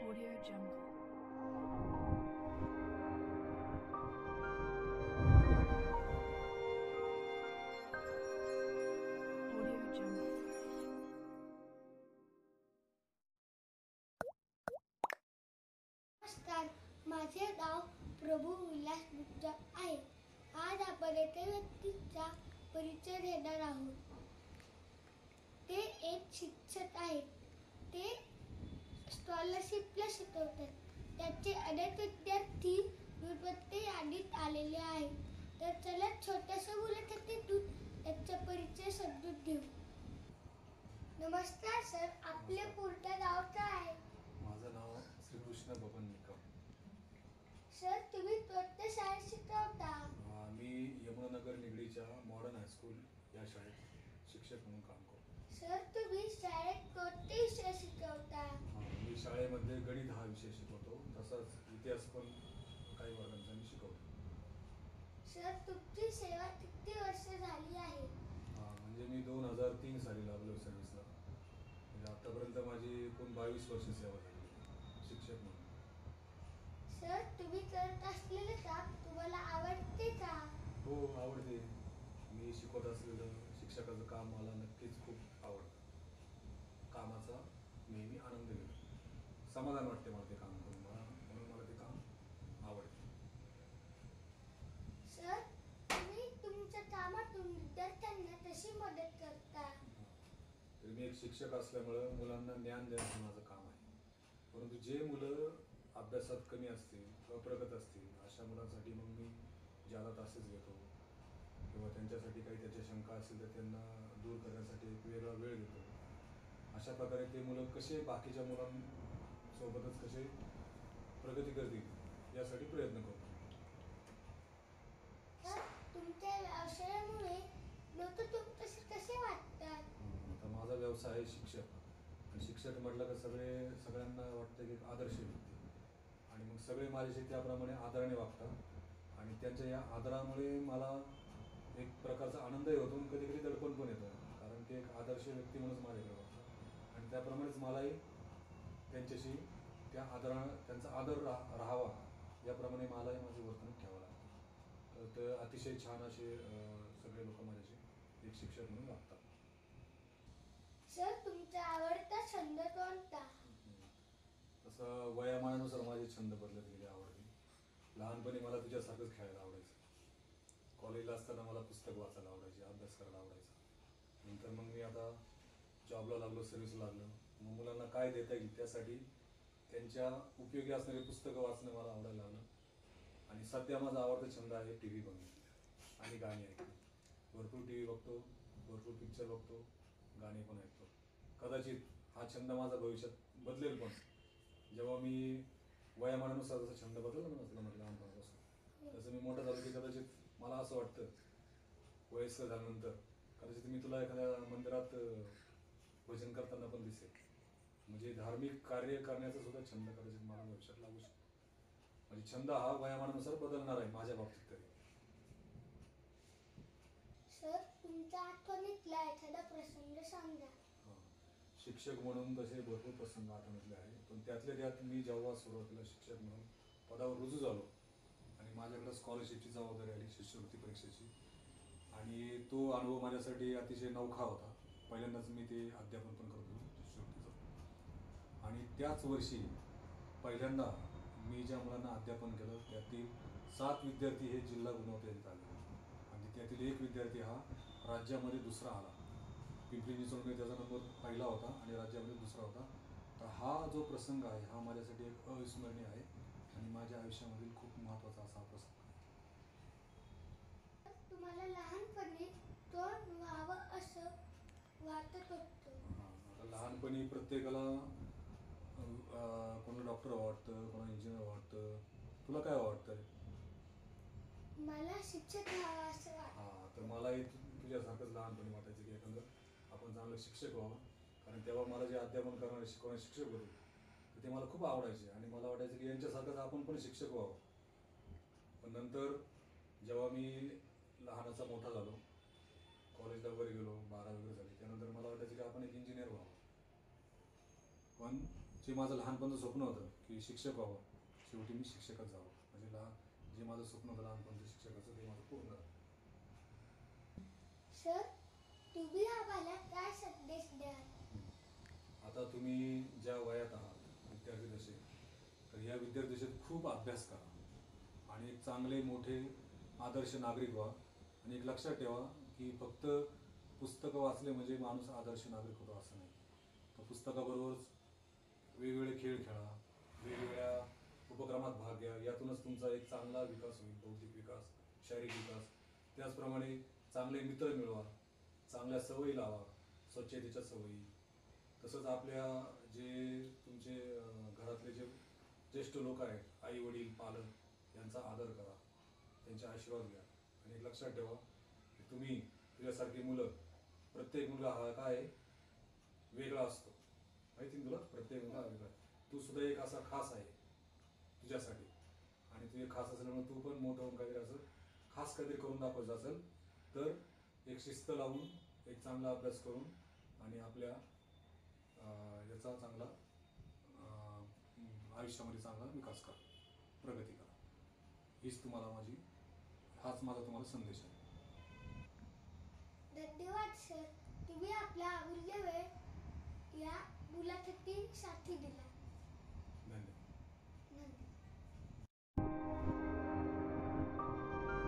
Audio Jungle. Audio Jungle. नमस्कार, माझे नाव प्रभू विलास गुप्ता आहे. आज आपण एका व्यक्तीचा परिचय देणार आहोत. ते एक शिक्षक आहेत. ते स्कॉलरशिपला शिकवतात. त्याचे अनेक विद्यार्थी दूरपत्ते यादीत आलेले आहेत. तर चला छोट्याशा मुलाखतीतून त्याचा परिचय समजून घेऊ. नमस्कार सर, आपले पूर्ण नाव काय आहे? माझं नाव श्रीकृष्ण बबन निकम. सर, तुम्ही कोणत्या शाळेत शिकवता? मी यमुनानगर निगडीच्या मॉडर्न हायस्कूल या शाळेत शिक्षक म्हणून काम करतो. सर, तुम्ही शाळेत कोणते विषय शिकवता? मी शाळेमध्ये गणित हा विषय शिकवतो, तसाच इतिहास पण काही वर्गांचा मी शिकवतो. सर, तुमची सेवा किती वर्ष झाली आहे? म्हणजे मी 2003 साली लागलो सर्व्हिसला. म्हणजे आतापर्यंत माझी एकूण 22 वर्ष सेवा झाली शिक्षक म्हणून. सर, तुम्ही करत असलेले काम तुम्हाला आवडते का? हो, आवडते. मी शिकवत असलेलं शिक्षकाचं काम मला नक्कीच खूप आवडतं. कामाचा नेहमी आनंद घेतो, समाधान वाटते मला ते काम करून, म्हणून मला ते काम आवडते. सर, तुम्ही तुमच्या कामातून विद्यार्थ्यांना कशी मदत करता? तर मी एक शिक्षक असल्यामुळं मुलांना ज्ञान देण्याचं माझं काम आहे. परंतु जे मुलं अभ्यासात कमी असतील, अप्रगत असतील, अशा मुलांसाठी मग मी ज्यादा तासेच घेतो किंवा त्यांच्यासाठी काही त्याच्या शंका असतील तर त्यांना दूर करण्यासाठी एक वेगळा वेळ देतो. अशा प्रकारे ते मुलं कसे बाकीच्या मुलांसोबतच कसे प्रगती करतील यासाठी प्रयत्न करतो. सर, तुमच्या व्यवसायामुळे लोक तुमच्याशी कसे वाटतात? आता माझा व्यवसाय आहे शिक्षक. आणि शिक्षक म्हटलं तर सगळ्यांना वाटतं की एक आदर्श व्यक्ती, आणि मग सगळे माझ्याशी त्याप्रमाणे आदराने वागतात. आणि त्यांच्या या आदरामुळे मला एक प्रकारचा आनंदही होतो आणि कधी कधी दडपण पण येतं, कारण ते एक आदर्श व्यक्ती म्हणूनच माझ्याकडे वाटतं. आणि त्याप्रमाणेच मलाही त्यांच्याशी त्यांचा आदर राहावा याप्रमाणे मलाही माझे वर्तणूक ठेवावं लागतं. तर अतिशय छान असे सगळे लोक माझ्याशी एक शिक्षक म्हणून वागतात. सर, तुमचा आवडता छंद कोणता? तसं वयामानानुसार माझे छंद बदलत गेले आवडते. लहानपणी मला तुझ्यासारखंच खेळायला आवडायचं. कॉलेजला असताना मला पुस्तक वाचायला आवडायचे, अभ्यास करायला आवडायचा. नंतर मग मी आता जॉबला लागलो, सर्व्हिसला लागलो. मग मुलांना काय देता येईल त्यासाठी त्यांच्या उपयोगी असणारी पुस्तकं वाचणं मला आवडायला लागलं. आणि सध्या माझा आवडता छंद आहे टी व्ही बघणे आणि गाणी ऐकणे. भरपूर टी व्ही बघतो, भरपूर पिक्चर बघतो, गाणी पण ऐकतो. कदाचित हा छंद माझा भविष्यात बदलेल पण, जेव्हा मी वयामानानुसार जसा छंद बदलला ना म्हटलं लहानपणापासून, तसं मी मोठा झालो की कदाचित मला असं वाटतं वयस्कर झाल्यानंतर कदाचित मी तुला एखाद्या मंदिरात भजन करताना पण दिसेल. म्हणजे धार्मिक कार्य करण्याचा सुद्धा छंद कदाचित मला भविष्यात लागू शकतो. म्हणजे छंद हा वयामानानुसार बदलणार आहे माझ्या बाबतीत तरी. सर, तुमच्या आठवणीतला एखादा प्रसंग सांगा. शिक्षक म्हणून तसे भरपूर प्रसंग आठवणीतले आहे, पण त्यातल्या त्यात मी जेव्हा सुरुवातीला शिक्षक म्हणून पदावर रुजू झालो आणि माझ्याकडे स्कॉलरशिपची जबाबदारी आली शिष्यवृत्ती परीक्षेची, आणि तो अनुभव माझ्यासाठी अतिशय नवखा होता. पहिल्यांदाच मी ते अध्यापन पण करतो शिष्यवृत्तीचं. आणि त्याच वर्षी पहिल्यांदा मी ज्या मुलांना अध्यापन केलं त्यातील 7 विद्यार्थी हे जिल्हा गुणवत्ता यादीत आले, आणि त्यातील एक विद्यार्थी हा राज्यामध्ये दुसरा आला. पिंपरी चिंचवडमध्ये त्याचा नंबर पहिला होता आणि राज्यामध्ये दुसरा होता. तर हा जो प्रसंग आहे हा माझ्यासाठी एक अविस्मरणीय आहे आणि माझ्या आयुष्यामधील खूप महत्त्वाचा असा प्रसंग आहे. तुम्हाला लहानपणी कोण व्हावं असं वाटत होतं? आता लहानपणी प्रत्येकाला कोणाला डॉक्टर वाटतं, कोणाला इंजिनियर वाटतं. तुला काय वाटतं? मला शिक्षक व्हावं असं वाटतं. तर मलाही तुझ्यासारखंच लहानपणी वाटायचं की एखादं आपण चांगलं शिक्षक व्हावं. कारण तेव्हा मला जे अध्यापन करणारे शिकवणारे शिक्षक होते तर ते मला खूप आवडायचे आणि मला वाटायचं की यांच्यासारखंच आपण पण शिक्षक व्हावं. पण नंतर जेव्हा मी लहानाचा मोठा झालो, कॉलेजला वगैरे गेलो, 12 वगैरे झाली, त्यानंतर मला वाटायचं की आपण एक इंजिनियर व्हावं. पण जे माझं लहानपणाचं स्वप्न होतं की शिक्षक व्हावं, शेवटी मी शिक्षकच झालो. म्हणजे जे माझं स्वप्न होतं लहानपणाचं शिक्षकाचं ते माझं पूर्ण झालं. सर, तुम्ही आम्हाला काय संदेश द्याल? आता तुम्ही ज्या वयात आहात विद्यार्थी दशेत, तर या विद्यार्थी दशेत खूप अभ्यास करा आणि एक चांगले मोठे आदर्श नागरिक व्हा. आणि एक लक्षात ठेवा की फक्त पुस्तकं वाचले म्हणजे माणूस आदर्श नागरिक होतो असं नाही. तर पुस्तकाबरोबरच वेगवेगळे खेळ खेळा, वेगवेगळ्या उपक्रमात भाग घ्या. यातूनच तुमचा एक चांगला विकास होईल, बौद्धिक विकास, शारीरिक विकास. त्याचप्रमाणे चांगले मित्र मिळवा, चांगल्या सवयी लावा, स्वच्छतेच्या सवयी. तसंच आपल्या जे तुमचे घरातले जे ज्येष्ठ लोक आहेत, आई वडील पालक, यांचा आदर करा, त्यांचे आशीर्वाद घ्या. आणि एक लक्षात ठेवा की तुम्ही तुझ्यासारखी मुलं, प्रत्येक मुलगा हा काय वेगळा असतो, माहिती ना तुला? प्रत्येक मुलगा वेगळा. तू सुद्धा एक असा खास आहे तुझ्यासाठी. आणि तू एक खास असल्यामुळे तू पण मोठं होऊन काहीतरी असं खास काहीतरी करून दाखवायचं असेल तर एक शिस्त लावून, एक चांगला अभ्यास करून आणि आपल्या याचा चांगला आयुष्यामध्ये चांगला विकास करा, प्रगती करा. हाच माझा तुम्हाला संदेश आहे. धन्यवाद सर, तुम्ही आपला अमूल्य वेळ